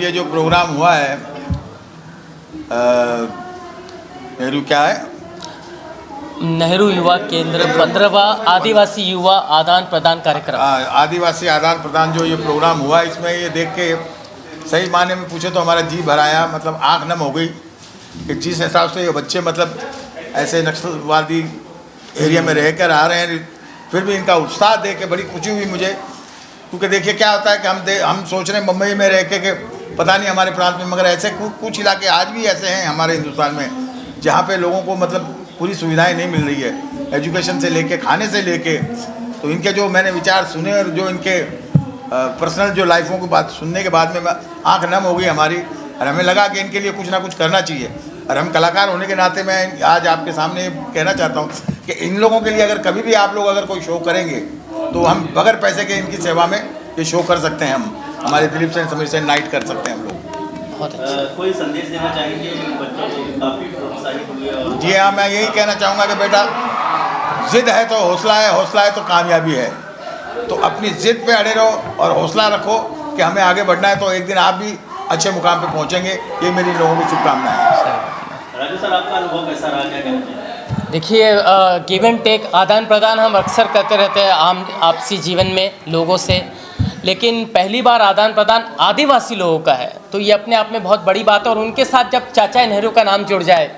ये जो प्रोग्राम हुआ है नेहरू क्या है नेहरू युवा केंद्र 15वां आदिवासी युवा आदान प्रदान कार्यक्रम। आदिवासी आदान प्रदान जो ये प्रोग्राम हुआ, इसमें ये देख के सही मायने में पूछे तो हमारा जी भर आया, मतलब आँख नम हो गई कि जिस हिसाब से ये बच्चे मतलब ऐसे नक्सलवादी एरिया में रहकर आ रहे हैं, फिर भी इनका उत्साह देख के बड़ी खुशी हुई मुझे। क्योंकि देखिए क्या होता है कि हम सोच रहे हैं मुंबई में रह के कि पता नहीं हमारे प्रांत में, मगर ऐसे कुछ इलाके आज भी ऐसे हैं हमारे हिंदुस्तान में जहाँ पे लोगों को मतलब पूरी सुविधाएं नहीं मिल रही है, एजुकेशन से लेके खाने से लेके। तो इनके जो मैंने विचार सुने और जो इनके पर्सनल जो लाइफों की बात सुनने के बाद में आँख नम हो गई हमारी, और हमें लगा कि इनके लिए कुछ ना कुछ करना चाहिए। और हम कलाकार होने के नाते मैं आज आपके सामने कहना चाहता हूँ कि इन लोगों के लिए अगर कभी भी आप लोग अगर कोई शो करेंगे तो हम बगैर पैसे के इनकी सेवा में ये शो कर सकते हैं। हम हमारे दिलीप सेन समीर सेन नाइट कर सकते हैं हम लोग। कोई संदेश देना चाहेंगे बच्चों को? काफ़ी प्रोत्साहित हुए और जी हाँ, मैं यही कहना चाहूँगा कि बेटा जिद है तो हौसला है तो कामयाबी है। तो अपनी जिद पे अड़े रहो और हौसला रखो कि हमें आगे बढ़ना है, तो एक दिन आप भी अच्छे मुकाम पे पहुँचेंगे। ये मेरी लोगों की शुभकामनाएं हैं। राजू सर, आपका अनुभव कैसा रहा, क्या कहना चाहिए? देखिए, गिव एंड टेक, आदान प्रदान हम अक्सर करते रहते हैं आपसी जीवन में लोगों से, लेकिन पहली बार आदान प्रदान आदिवासी लोगों का है, तो ये अपने आप में बहुत बड़ी बात है। और उनके साथ जब चाचा नेहरू का नाम जुड़ जाए,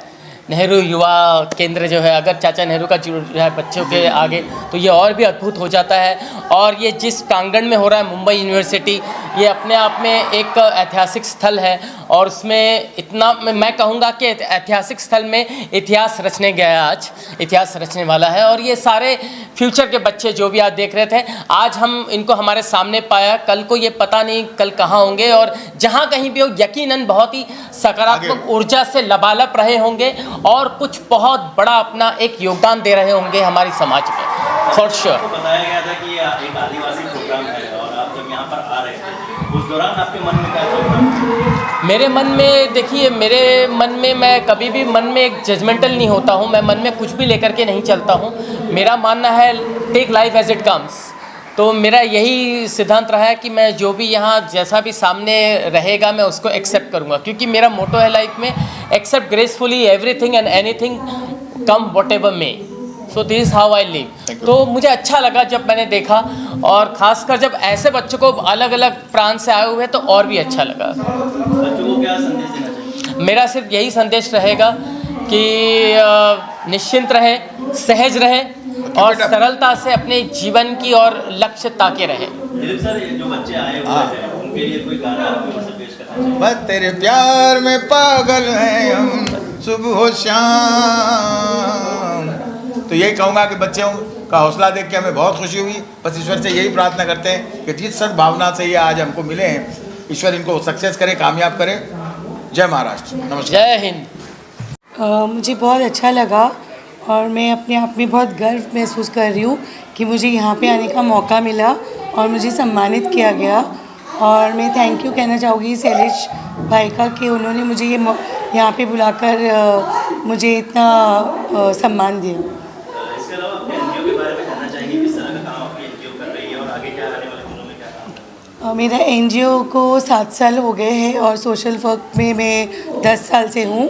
नेहरू युवा केंद्र जो है, अगर चाचा नेहरू का जुड़ जाए बच्चों के आगे, तो ये और भी अद्भुत हो जाता है। और ये जिस प्रांगण में हो रहा है मुंबई यूनिवर्सिटी, ये अपने आप में एक ऐतिहासिक स्थल है। और उसमें इतना मैं कहूँगा कि ऐतिहासिक स्थल में इतिहास रचने गया, आज इतिहास रचने वाला है। और ये सारे फ्यूचर के बच्चे जो भी आज देख रहे थे, आज हम इनको हमारे सामने पाया, कल को ये पता नहीं कल कहाँ होंगे। और जहाँ कहीं भी हो, यकीनन बहुत ही सकारात्मक ऊर्जा से लबालब रहे होंगे और कुछ बहुत बड़ा अपना एक योगदान दे रहे होंगे हमारी समाज में, फॉर श्योर। आपको बताया गया था कि एक आदिवासी प्रोग्राम है और आप जब यहाँ पर आ रहे थे उस दौरान आपके मन में क्या चल रहा था? मेरे मन में, देखिए मेरे मन में, मैं कभी भी मन में एक जजमेंटल नहीं होता हूँ, मैं मन में कुछ भी लेकर के नहीं चलता हूँ। मेरा मानना है take life as it comes. तो मेरा यही सिद्धांत रहा है कि मैं जो भी यहाँ जैसा भी सामने रहेगा मैं उसको एक्सेप्ट करूँगा, क्योंकि मेरा मोटो है लाइफ में accept gracefully everything and anything come whatever may. So this is how I live. तो मुझे अच्छा लगा जब मैंने देखा, और ख़ासकर जब ऐसे बच्चों को अलग अलग प्रांत से आए हुए तो और भी अच्छा लगा। बच्चों को क्या संदेश देना चाहिए? मेरा सिर्फ यही संदेश रहेगा कि निश्चिंत रहे, सहज रहे और सरलता से अपने जीवन की और लक्ष्य ताके रहे। दिलीप सर, जो बच्चे आए हुए हैं उनके लिए कोई गाना आपकी ओर से पेश करना चाहिए? बस तेरे प्यार में पागल हैं हम सुबह हो शाम। तो यही कहूँगा कि बच्चों का हौसला देख के हमें बहुत खुशी हुई। बस ईश्वर से यही प्रार्थना करते हैं कि जिस सद्भावना से ये आज हमको मिले हैं, ईश्वर इनको सक्सेस करे, कामयाब करे। जय महाराष्ट्र, नमस्कार, जय हिंद। मुझे बहुत अच्छा लगा और मैं अपने आप में बहुत गर्व महसूस कर रही हूँ कि मुझे यहाँ पे आने का मौका मिला और मुझे सम्मानित किया गया। और मैं थैंक यू कहना चाहूँगी शैलेश भाई का कि उन्होंने मुझे ये यहाँ पे बुलाकर मुझे इतना सम्मान दिया। इसके अलावा अपने एनजीओ के बारे में जानना चाहेंगे, किस तरह का काम आपकी एनजीओ कर रही है और आगे क्या आने वाले दिनों में क्या काम करेगी? मेरा एनजीओ को 7 साल हो गए हैं और सोशल वर्क में मैं 10 साल से हूँ।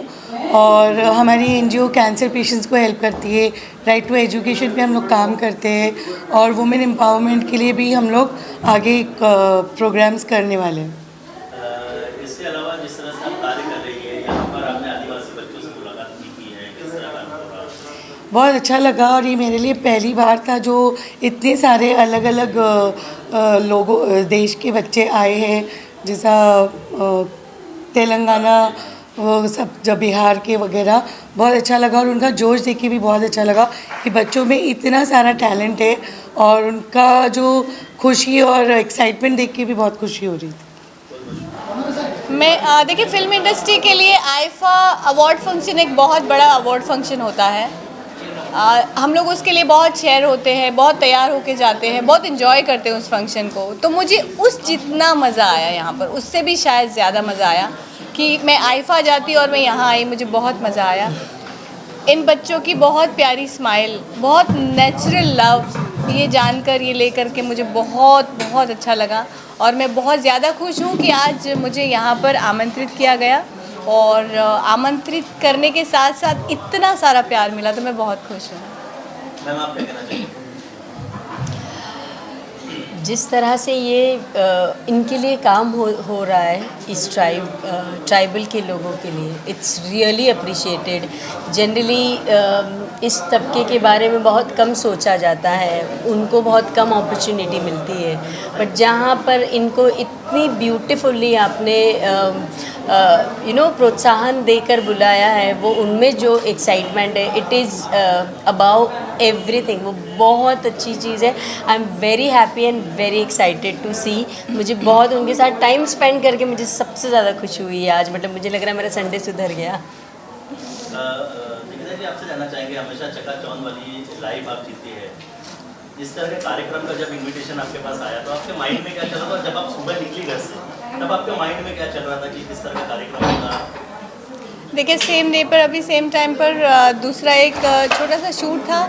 और हमारी एनजीओ कैंसर पेशेंट्स को हेल्प करती है, राइट टू एजुकेशन पे हम लोग काम करते हैं और वुमेन एम्पावरमेंट के लिए भी हम लोग आगे प्रोग्राम्स करने वाले हैं। इसके अलावा जिस तरह से आप कार्य कर रही है, यहाँ पर आपने आदिवासी बच्चों से मुलाकात भी की है, किस तरह का अनुभव रहा? बहुत अच्छा लगा और ये मेरे लिए पहली बार था जो इतने सारे अलग अलग लोगों देश के बच्चे आए हैं, जैसा तेलंगाना, वो सब जब बिहार के वगैरह, बहुत अच्छा लगा। और उनका जोश देख के भी बहुत अच्छा लगा कि बच्चों में इतना सारा टैलेंट है और उनका जो खुशी और एक्साइटमेंट देख के भी बहुत खुशी हो रही थी। मैं देखिए, फिल्म इंडस्ट्री के लिए आईफा अवार्ड फंक्शन एक बहुत बड़ा अवार्ड फंक्शन होता है। हम लोग उसके लिए बहुत शेयर होते हैं, बहुत तैयार होके जाते हैं, बहुत इन्जॉय करते हैं उस फंक्शन को। तो मुझे उस जितना मज़ा आया यहाँ पर, उससे भी शायद ज़्यादा मज़ा आया कि मैं आईफा जाती और मैं यहाँ आई। मुझे बहुत मज़ा आया। इन बच्चों की बहुत प्यारी स्माइल, बहुत नेचुरल लव, ये जानकर, ये लेकर के मुझे बहुत बहुत अच्छा लगा। और मैं बहुत ज़्यादा खुश हूँ कि आज मुझे यहाँ पर आमंत्रित किया गया और आमंत्रित करने के साथ साथ इतना सारा प्यार मिला, तो मैं बहुत खुश हूँ। मैम आप क्या कहना चाहेंगे? जिस तरह से ये इनके लिए काम हो रहा है इस ट्राइबल के लोगों के लिए, इट्स रियली अप्रिशिएटेड। जनरली इस तबके के बारे में बहुत कम सोचा जाता है, उनको बहुत कम अपॉर्चुनिटी मिलती है, बट जहाँ पर इनको इतनी ब्यूटीफुल्ली आपने प्रोत्साहन देकर बुलाया है, वो उनमें जो एक्साइटमेंट है, इट इज़ अबाउ एवरीथिंग, वो बहुत अच्छी चीज़ है। I am very happy and very excited to see. मुझे बहुत उनके साथ टाइम स्पेंड करके मुझे सबसे ज़्यादा खुशी हुई है आज। मतलब मुझे लग रहा है मेरा संडे सुधर गया। निकिता जी आपसे जानना चाहेंगे, हमेशा चकाचौंध वाली लाइफ आप जीती है, इस तरह के कार्यक्रम का जब इनविटेशन आपके पास आया तो आपके माइंड में क्या चल रहा था? जब आप सुबह निकली घर से तब आपके माइंड में क्या चल रहा था कि किस तरह का कार्यक्रम होगा? देखिए, सेम डे पर अभी सेम टाइम पर दूसरा एक छोटा सा शूट था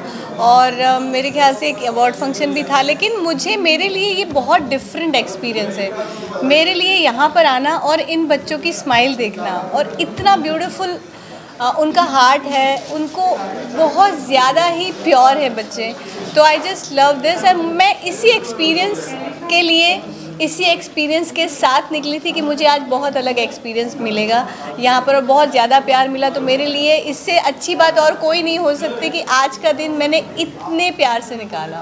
और मेरे ख्याल से एक अवार्ड फंक्शन भी था, लेकिन मेरे लिए ये बहुत डिफरेंट एक्सपीरियंस है। मेरे लिए यहाँ पर आना और इन बच्चों की स्माइल देखना, और इतना ब्यूटीफुल उनका हार्ट है, उनको बहुत ज़्यादा ही प्योर है बच्चे, तो आई जस्ट लव दिस। और मैं इसी एक्सपीरियंस के साथ निकली थी कि मुझे आज बहुत अलग एक्सपीरियंस मिलेगा यहाँ पर, और बहुत ज़्यादा प्यार मिला। तो मेरे लिए इससे अच्छी बात और कोई नहीं हो सकती कि आज का दिन मैंने इतने प्यार से निकाला।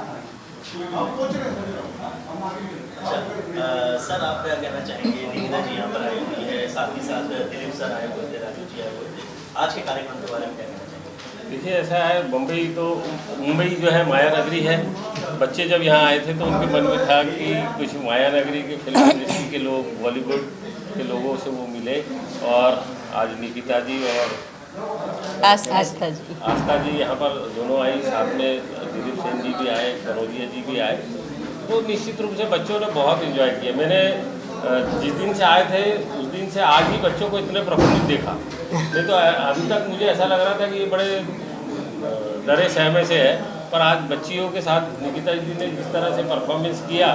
सर आप क्या कहना चाहेंगे? निकिता जी यहाँ पर आई हुई है, साथ ही साथ दिलीप सर आए हुए थे, राजू जी आए हुए थे, आज के कार्यक्रम के बारे में क्या कहना चाहेंगे? देखिए, ऐसा है, मुंबई जो है माया नगरी है। बच्चे जब यहाँ आए थे तो उनके मन में था कि कुछ माया नगरी के फिल्म इंडस्ट्री के लोग, बॉलीवुड के लोगों से वो मिले, और आज निकिता जी और आस्था जी यहाँ पर दोनों आई, साथ में दिलीप सेन जी भी आए, कनौजिया जी भी आए। तो निश्चित रूप से बच्चों ने बहुत इन्जॉय किया। मैंने जिस दिन से आए थे उस दिन से आज ही बच्चों को इतने प्रफुल्लित देखा, नहीं तो अभी तक मुझे ऐसा लग रहा था कि ये बड़े डरे सहमे से है, पर आज बच्चियों के साथ निकिता जी ने जिस तरह से परफॉर्मेंस किया,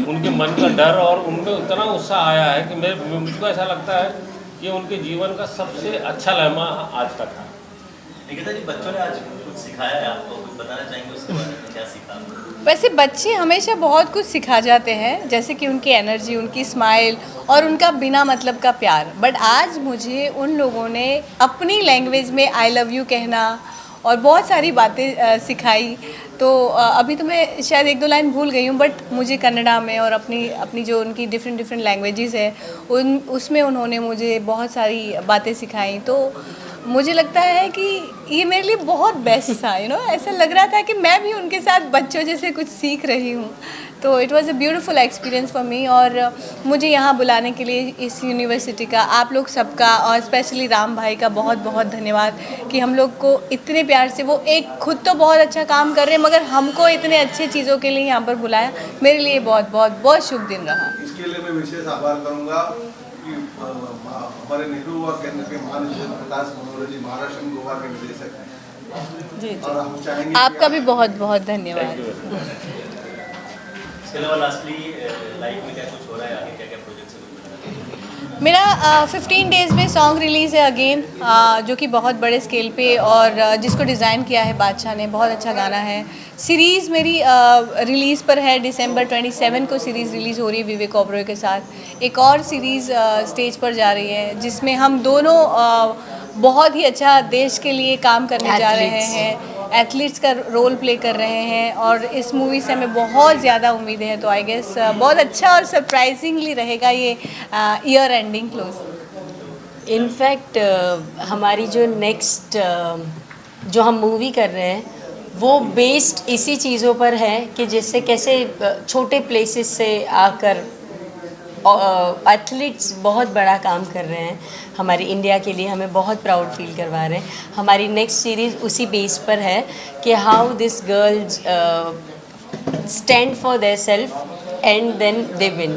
उनके मन का डर और उनमें उतना उत्साह आया है कि मुझको ऐसा लगता है कि उनके जीवन का सबसे अच्छा लम्हा आज तक था। निकिता जी, बच्चों ने आज कुछ सिखाया है आपको, कुछ बताना चाहेंगे उसके बारे में, क्या सीखा? वैसे बच्चे हमेशा बहुत कुछ सिखा जाते हैं, जैसे कि उनकी एनर्जी, उनकी स्माइल और उनका बिना मतलब का प्यार, बट आज मुझे उन लोगों ने अपनी लैंग्वेज में आई लव यू कहना और बहुत सारी बातें सिखाई। तो अभी तो मैं शायद एक दो लाइन भूल गई हूँ, बट मुझे कन्नड़ा में और अपनी जो उनकी डिफरेंट लैंग्वेजेस है उसमें उन्होंने मुझे बहुत सारी बातें सिखाई। तो मुझे लगता है कि ये मेरे लिए बहुत बेस्ट था, ऐसा लग रहा था कि मैं भी उनके साथ बच्चों जैसे कुछ सीख रही हूँ। तो it was a beautiful experience for me, और मुझे यहाँ बुलाने के लिए इस यूनिवर्सिटी का, आप लोग सबका, और स्पेशली राम भाई का बहुत बहुत धन्यवाद कि हम लोग को इतने प्यार से, वो एक खुद तो बहुत अच्छा काम कर रहे हैं मगर हमको इतने अच्छे चीज़ों के लिए यहाँ पर बुलाया। मेरे लिए बहुत बहुत बहुत शुभ दिन रहा। इसके लिए मैं विशेष आभार करूँगा कि हमारे नेहरू युवा केंद्र के महानिदेशक प्रकाश मनोहर जी, महाराष्ट्र गोवा के निदेशक हैं, जी और हम चाहेंगे आपका भी बहुत बहुत धन्यवाद। इसके अलावा लास्टली लाइफ में क्या कुछ हो रहा है, आगे क्या क्या प्रोजेक्ट्स हैं? मेरा 15 डेज़ में सॉन्ग रिलीज़ है अगेन, जो कि बहुत बड़े स्केल पे, और जिसको डिज़ाइन किया है बादशाह ने, बहुत अच्छा गाना है। सीरीज़ मेरी रिलीज़ पर है, दिसंबर 27 को सीरीज़ रिलीज़ हो रही है विवेक ओबरॉय के साथ। एक और सीरीज़ स्टेज पर जा रही है जिसमें हम दोनों बहुत ही अच्छा देश के लिए काम करने जा रहे हैं, एथलीट्स का रोल प्ले कर रहे हैं, और इस मूवी से हमें बहुत ज़्यादा उम्मीद है। तो आई गेस बहुत अच्छा और सरप्राइजिंगली रहेगा ये ईयर एंडिंग क्लोज। इनफैक्ट हमारी जो नेक्स्ट जो हम मूवी कर रहे हैं वो बेस्ड इसी चीज़ों पर है कि जैसे कैसे छोटे प्लेसेस से आकर एथलीट्स बहुत बड़ा काम कर रहे हैं हमारी इंडिया के लिए, हमें बहुत प्राउड फील करवा रहे हैं। हमारी नेक्स्ट सीरीज़ उसी बेस पर है कि how this girls stand for their self and then they win.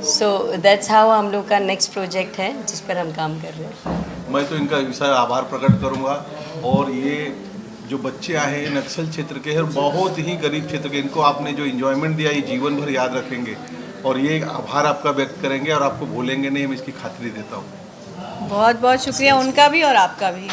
So that's how हम लोग का नेक्स्ट प्रोजेक्ट है जिस पर हम काम कर रहे हैं। मैं तो इनका विशेष आभार प्रकट करूंगा, और ये जो बच्चे आए हैं नक्सल क्षेत्र के हैं, बहुत ही गरीब क्षेत्र के, इनको आपने जो इन्जॉयमेंट दिया ये जीवन भर याद रखेंगे। और ये आभार आपका व्यक्त करेंगे और आपको भूलेंगे नहीं, हम इसकी खातिरी देता हूँ। बहुत बहुत शुक्रिया उनका भी और आपका भी।